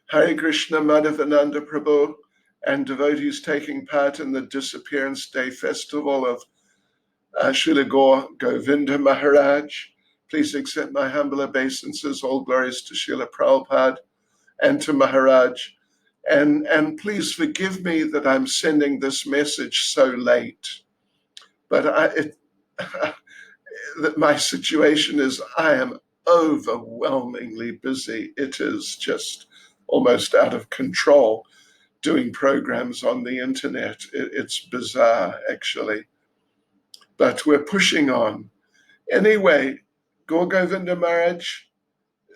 Hare Krishna Madhavananda Prabhu and devotees taking part in the Disappearance Day Festival of Srila Gour Govinda Maharaj. Please accept my humble obeisances. All glories to Srila Prabhupada and to Maharaj. And please forgive me that I'm sending this message so late. But that my situation is I am overwhelmingly busy. It is just almost out of control doing programs on the internet. It's bizarre, actually. But we're pushing on. Anyway, Gour Govinda Maharaj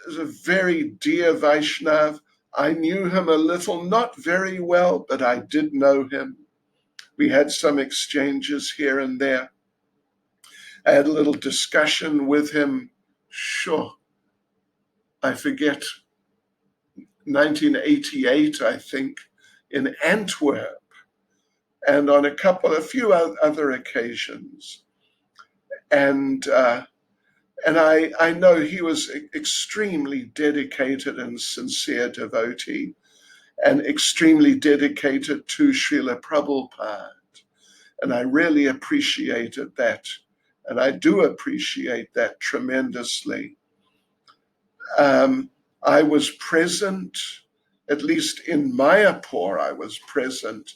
is a very dear Vaishnav. I knew him a little, not very well, but I did know him. We had some exchanges here and there. I had a little discussion with him, sure, I forget, 1988, I think, in Antwerp, and on a few other occasions. And I know he was extremely dedicated and sincere devotee, and extremely dedicated to Srila Prabhupada. And I really appreciated that. And I do appreciate that tremendously. I was present, at least in Mayapur, I was present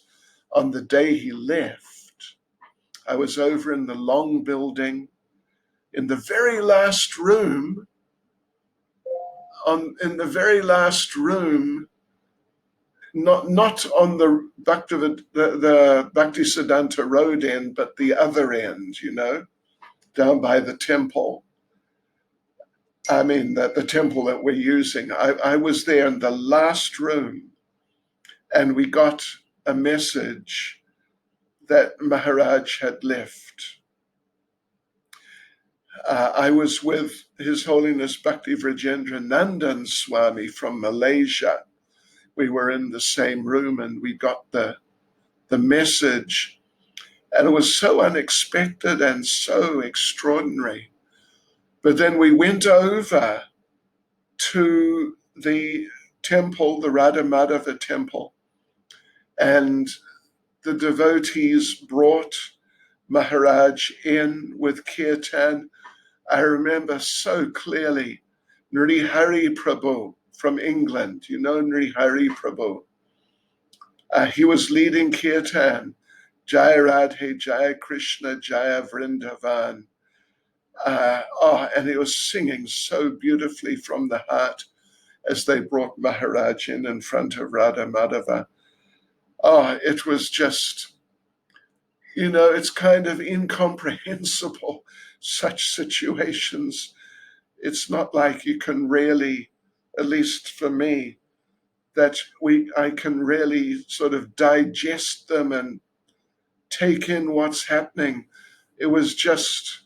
on the day he left. I was over in the Long Building, in the very last room, not on the Bhaktisiddhanta road end, but the other end, down by the temple. I mean, the temple that we're using. I was there in the last room, and we got a message that Maharaj had left. I was with His Holiness Bhakti Vrajendra Nandan Swami from Malaysia. We were in the same room, and we got the message, and it was so unexpected and so extraordinary. But then we went over to the temple, the Radha Madhava temple, and the devotees brought Maharaj in with kirtan. I remember so clearly Nrihari Prabhu from England. You know Nrihari Prabhu. He was leading kirtan. Jaya Radhe, Jaya Krishna, Jaya Vrindavan. And he was singing so beautifully from the heart as they brought Maharaj in front of Radha Madhava. It was just, it's kind of incomprehensible, such situations. It's not like you can really, at least for me, that I can really sort of digest them and take in what's happening. It was just,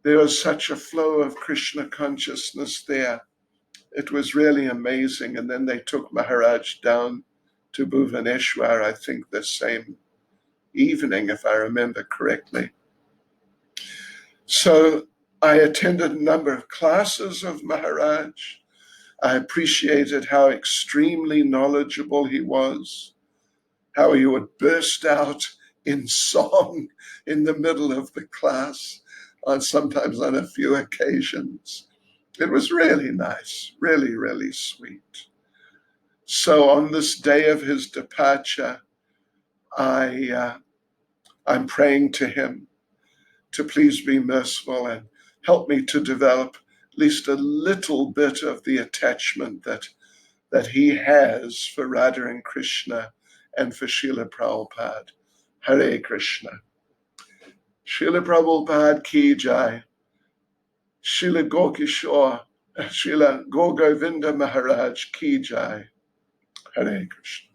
there was such a flow of Krishna consciousness there. It was really amazing. And then they took Maharaj down to Bhuvaneshwar, I think the same evening, if I remember correctly. So I attended a number of classes of Maharaj. I appreciated how extremely knowledgeable he was, how he would burst out in song in the middle of the class, sometimes on a few occasions. It was really nice, really, really sweet. So on this day of his departure, I'm praying to him to please be merciful and help me to develop at least a little bit of the attachment that he has for Radha and Krishna and for Srila Prabhupada. Hare Krishna. Srila Prabhupada ki jai. Srila Gour Govinda Maharaj ki jai. Hare Krishna.